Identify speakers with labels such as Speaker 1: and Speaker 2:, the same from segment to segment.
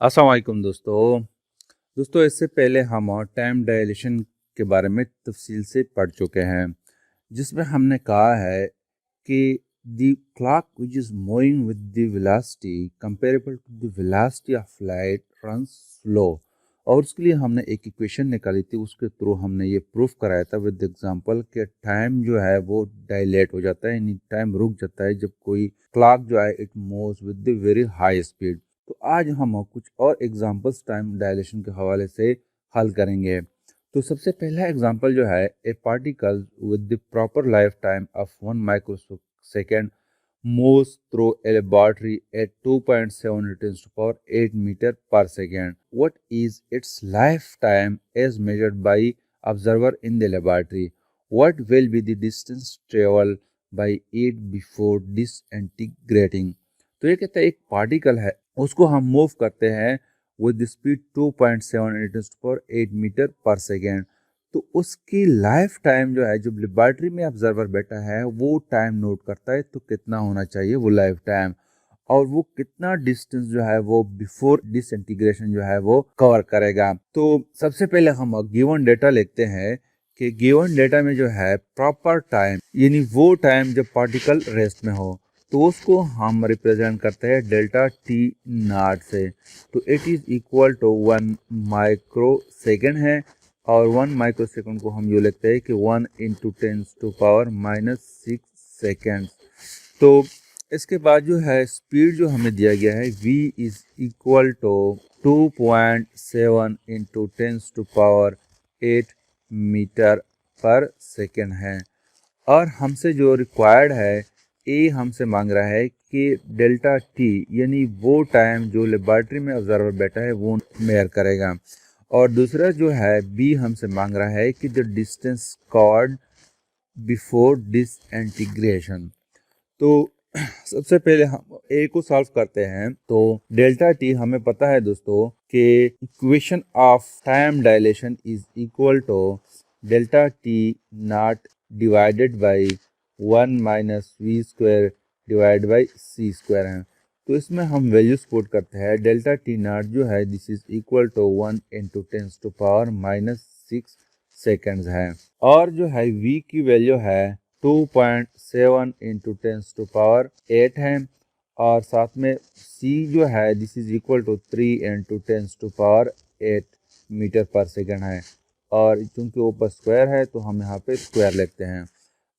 Speaker 1: अस्सलाम वालेकुम दोस्तों इससे पहले हम टाइम डायलेशन के बारे में तफसील से पढ़ चुके हैं, जिसमें हमने कहा है कि the clock which is moving with the velocity comparable to the velocity of light runs slow. और उसके लिए हमने एक इक्वेशन निकाली थी, उसके थ्रू हमने ये प्रूफ कराया था विद एग्जांपल कि टाइम जो है वो डायलेट हो जाता है, यानी टाइम रुक जाता है जब कोई क्लॉक जो है it moves with the very high speed. तो आज हम कुछ और एग्जांपल्स टाइम डायलेशन के हवाले से हल करेंगे। तो सबसे पहला एग्जांपल जो है, ए particle with the proper life time of 1 microsecond moves through a laboratory at 2.7 × 10⁸ meter per second. What is its lifetime as measured by observer in the laboratory? What will be the distance traveled by it before disintegrating? तो ये कहता है एक particle है, उसको हम move करते हैं with speed 2.7 × 10⁸ metre per second. तो उसकी लाइफ टाइम जो है, जब लेबॉर्ट्री में ऑब्जर्वर बैठा है वो टाइम नोट करता है, तो कितना होना चाहिए वो लाइफ टाइम, और वो कितना डिस्टेंस जो है वो बिफोर डिसइंटीग्रेशन जो है वो कवर करेगा। तो सबसे पहले हम गिवन डेटा लिखते हैं कि गिवन डेटा में जो है प्रॉपर टाइम, यानी वो टाइम जब पार्टिकल रेस्ट में हो, तो उसको हम रिप्रेजेंट करते हैं डेल्टा टी नॉट से। तो it is equal to 1 microsecond है, और 1 माइक्रो सेकेंड को हम यूँ लिखते हैं कि 1 × 10⁻⁻6 सेकेंड। तो इसके बाद जो है स्पीड जो हमें दिया गया है v is equal to 2.7 × 10⁸ metre per second है। और हमसे जो रिक्वायर्ड है, ए हमसे मांग रहा है कि डेल्टा टी, यानी वो टाइम जो लेबॉर्ट्री में ऑब्जर्वर बैठा है वो मेयर करेगा। और दूसरा जो है बी हमसे मांग रहा है कि the distance covered before disintegration. तो सबसे पहले हम ए को सॉल्व करते हैं। तो डेल्टा टी हमें पता है दोस्तों कि equation of time dilation is equal to delta t naught divided by 1 - v² divide by c² है। तो इसमें हम वैल्यूज पुट करते हैं। डेल्टा टी नॉट जो है this is equal to 1 × 10⁻⁻6 seconds है, और जो है v की वैल्यू है 2.7 × 10⁸ है, और साथ में c जो है this is equal to 3 × 10⁸ metre per second है, और चूंकि ऊपर स्क्वायर है तो हम यहाँ पे स्क्वायर लिखते हैं।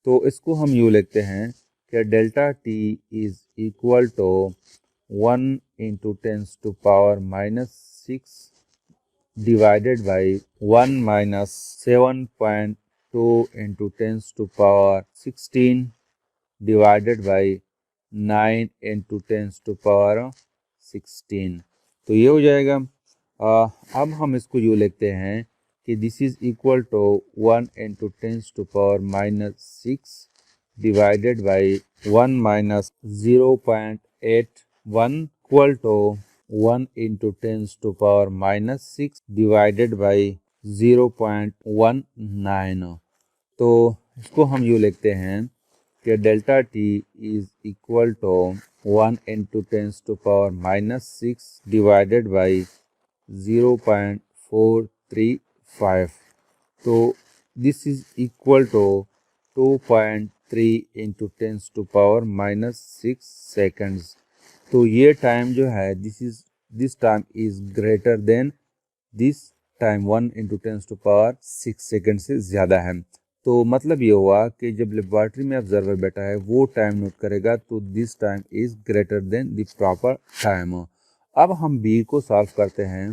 Speaker 1: तो इसको हम यूँ लिखते हैं कि delta T is equal to 1 × 10⁻⁻6 divided by 1 - 7.2 × 10⁻16 divided by 9 × 10⁻16। तो ये हो जाएगा। अब हम इसको यूँ लिखते हैं कि this is equal to 1 × 10⁻6 divided by 1 - 0.81 equal to 1 × 10⁻6 divided by 0.19। तो इसको हम यूँ लिखते हैं कि delta T is equal to 1 × 10⁻6 divided by 0.435। तो this is equal to 2.3 × 10⁻6 seconds. तो ये टाइम जो है this time is greater than this time 1 × 10⁻6 second से ज़्यादा है। तो मतलब ये हुआ कि जब लेबॉर्ट्री में ऑब्जर्वर बैठा है वो टाइम नोट करेगा, तो this time is greater then the proper time. अब हम बी को सॉल्व करते हैं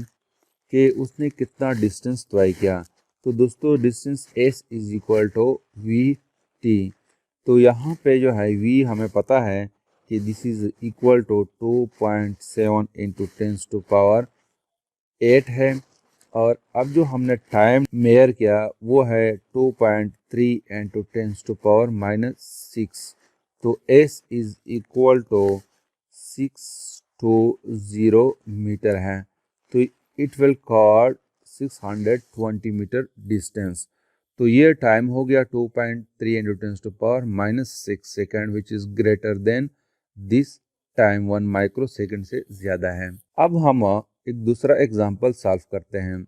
Speaker 1: कि उसने कितना डिस्टेंस तय किया। तो दोस्तों distance s is equal to v t. तो यहाँ पे जो है वी हमें पता है कि दिस इज इक्वल टू 2.7 × 10⁸ है, और अब जो हमने टाइम मेयर किया वो है 2.3 × 10⁻6। तो s is equal to 620 metre है। तो it will cover 620 metre distance. तो ये टाइम हो गया 2.3 × 10⁻6 second, which is greater than this time 1 microsecond से ज़्यादा है। अब हम एक दूसरा एग्जाम्पल सॉल्व करते हैं।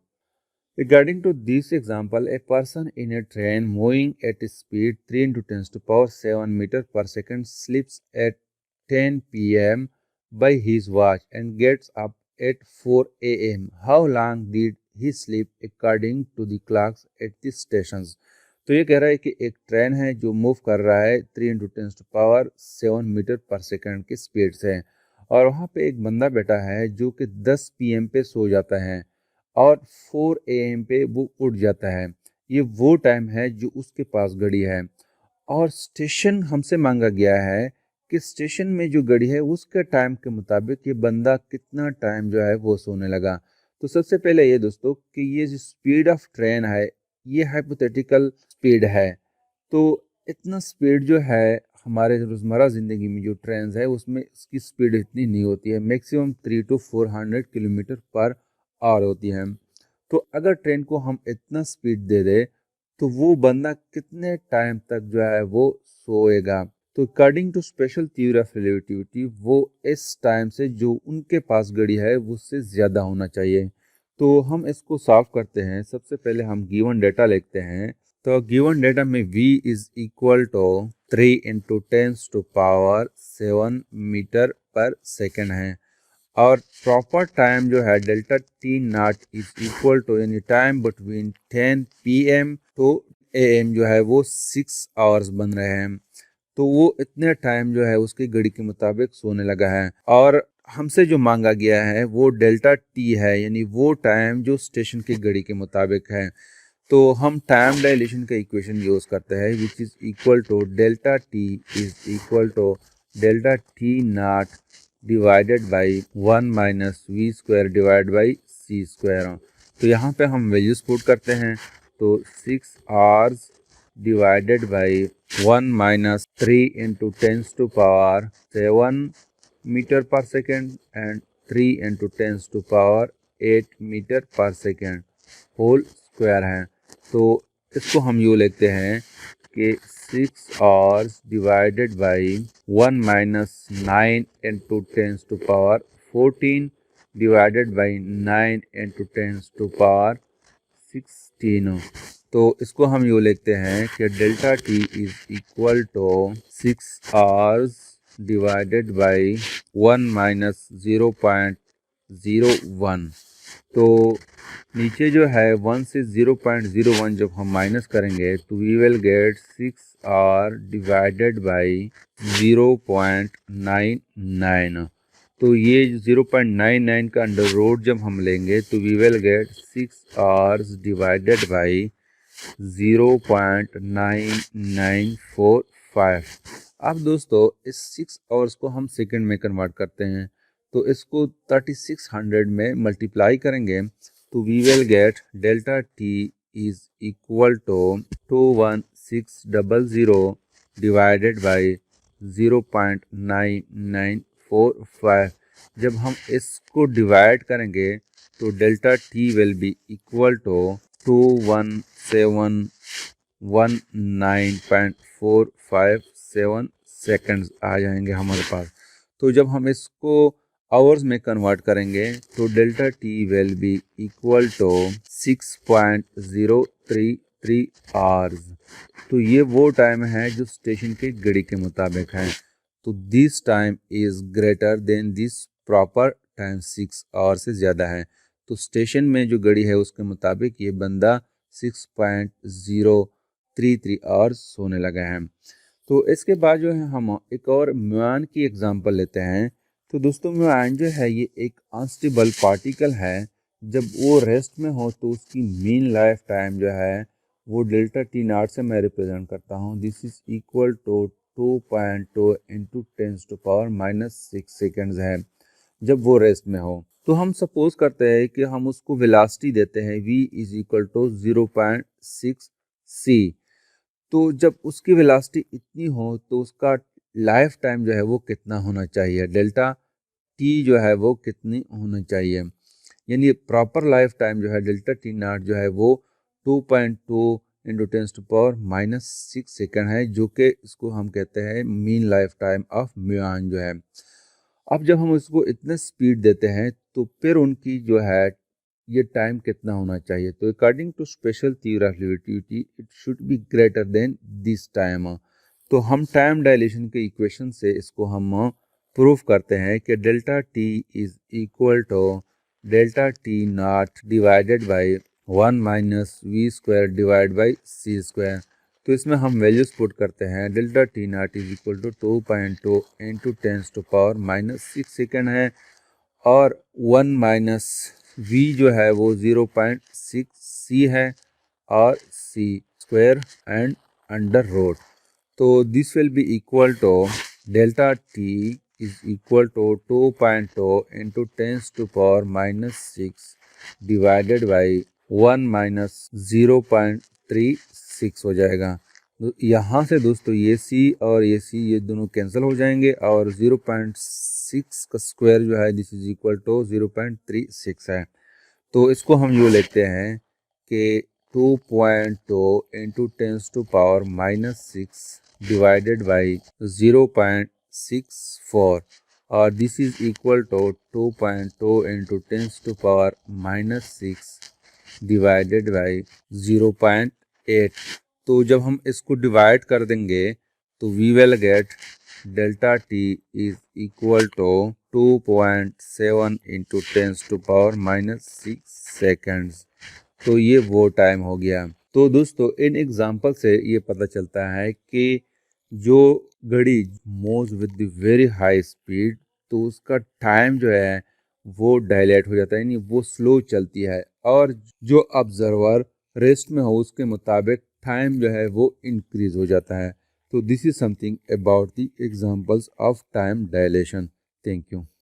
Speaker 1: Regarding to this example, a person in a train moving at a speed 3 into 10 to power 7 meter per second sleeps at 10 p.m. by his watch and gets up at 4 a.m. How long did he sleep according to the clocks at the stations? तो ये कह रहा है कि एक train है जो move कर रहा है 3 into 10 to power 7 मीटर पर सेकंड की स्पीड से, और वहाँ पे एक बंदा बैठा है जो कि 10 पीएम पे सो जाता है और 4 AM पे वो उठ जाता है। ये वो टाइम है जो उसके पास घड़ी है, और स्टेशन हमसे मांगा गया है कि स्टेशन में जो घड़ी है उसके टाइम के मुताबिक ये बंदा कितना टाइम जो है वो सोने लगा। तो सबसे पहले ये दोस्तों कि ये जो स्पीड ऑफ ट्रेन है ये हाइपोथेटिकल स्पीड है। तो इतना स्पीड जो है हमारे रोज़मर्रा ज़िंदगी में जो ट्रेन है उसमें इसकी स्पीड इतनी नहीं होती है, maximum 300 to 400 kilometre per hour होती है। तो अगर ट्रेन को हम इतना स्पीड दे दे तो वो बंदा कितने टाइम तक जो है वो सोएगा। तो according to special theory of relativity वो इस टाइम से जो उनके पास घड़ी है उससे ज़्यादा होना चाहिए। तो हम इसको सॉल्व करते हैं। सबसे पहले हम गिवन डेटा लिखते हैं। तो गिवन डेटा में v is equal to 3 into 10 to power 7 metre per second है, और प्रॉपर टाइम जो है delta t naught is equal to यानी टाइम बिटवीन 10 PM तो AM जो है वो 6 आवर्स बन रहे हैं। तो वो इतने टाइम जो है उसकी घड़ी के मुताबिक सोने लगा है, और हमसे जो मांगा गया है वो डेल्टा टी है यानी वो टाइम जो स्टेशन की घड़ी के मुताबिक है। तो हम टाइम डायलेशन का इक्वेशन यूज करते हैं which is equal to delta T is equal to delta t naught divided by 1 minus v square divide by c square. तो यहाँ पे हम वैल्यूज पुट करते हैं। तो 6 hours divided by 1 minus 3 into 10 to power 7 metre per second and 3 into 10 to power 8 meter per second whole square है। तो इसको हम यूँ लिखते हैं कि 6 hours divided by 1 minus 9 into 10 to power 14 divided by 9 into 10 to power 16। तो इसको हम यूँ लिखते हैं कि delta T is equal to 6 hours divided by 1 minus 0.01। तो नीचे जो है 1 से 0.01 जब हम माइनस करेंगे तो we will get 6 hour divided by 0.99। तो ये 0.99 का अंडर रूट जब हम लेंगे तो we will get 6 hours divided by 0.9945। अब दोस्तों इस 6 आवर्स को हम सेकंड में कन्वर्ट करते हैं। तो इसको 3600 में मल्टीप्लाई करेंगे तो we will get delta T is equal to 21600 divided by 0.9945। जब हम इसको डिवाइड करेंगे तो delta T will be equal to 21719.457 seconds आ जाएंगे हमारे पास। तो जब हम इसको आवर्स में कन्वर्ट करेंगे तो delta T will be equal to 6.033 hours. तो ये वो टाइम है जो स्टेशन की घड़ी के मुताबिक है। तो this time is greater than this proper time 6 hour से ज़्यादा है। तो स्टेशन में जो घड़ी है उसके मुताबिक ये बंदा 6.033 आवर्स सोने लगा है। तो इसके बाद जो है हम एक और म्यूआन की एग्जांपल लेते हैं। तो दोस्तों म्यूआन जो है ये एक अनस्टेबल पार्टिकल है। जब वो रेस्ट में हो तो उसकी मीन लाइफ टाइम जो है वो डेल्टा टी नॉट से मैं रिप्रेजेंट करता हूँ। This is equal to 2.2 into 10 to power -6 seconds है जब वो रेस्ट में हो। तो हम सपोज करते हैं कि हम उसको वेलोसिटी देते हैं v is equal to 0.6 c। तो जब उसकी वेलोसिटी इतनी हो तो उसका लाइफ टाइम जो है वो कितना होना चाहिए, डेल्टा टी जो है वो कितनी होनी चाहिए। यानी प्रॉपर लाइफ टाइम जो है डेल्टा टी नॉट जो है वो 2.2 इंटू 10 टू पावर -6 सेकेंड है, जो कि इसको हम कहते हैं मीन लाइफ टाइम ऑफ म्यूआन जो है। अब जब हम इसको इतने स्पीड देते हैं तो फिर उनकी जो है ये टाइम कितना होना चाहिए, तो according to special theory of relativity it should be greater than this time. तो हम टाइम डायलेशन के इक्वेशन से इसको हम प्रूफ करते हैं कि delta T is equal to delta t naught divided by 1 minus v square divide by c square. तो इसमें हम वैल्यूज पुट करते हैं। Delta t naught is equal to 2.2 into tens to power minus 6 second है, और 1 minus we जो है वो 0.6 सी है, और c square and under root. तो this will be equal to delta T is equal to 2.2 into tens to power minus 6 divided by 1 minus 0.36 हो जाएगा। तो यहाँ से दोस्तों ये सी और ये सी ये दोनों कैंसिल हो जाएंगे, और 0.6 का स्क्वायर जो है दिस इज इक्वल टू 0.36 है। तो इसको हम यूँ लेते हैं कि 2.2 into tens to power minus 6 divided by 0.64, और this is equal to 2.2 into tens to power minus 6 divided by 0.8। तो जब हम इसको डिवाइड कर देंगे तो we will get delta T is equal to 2.7 into tens to power minus 6 seconds. तो ये वो टाइम हो गया। तो दोस्तों इन एग्जाम्पल से ये पता चलता है कि जो घड़ी moves with the very high speed, तो उसका टाइम जो है वो डायलेट हो जाता है, यानी वो स्लो चलती है, और जो ऑब्जर्वर रेस्ट में हो उसके मुताबिक टाइम जो है वो इंक्रीज हो जाता है। तो this is something about the examples of time dilation. Thank you.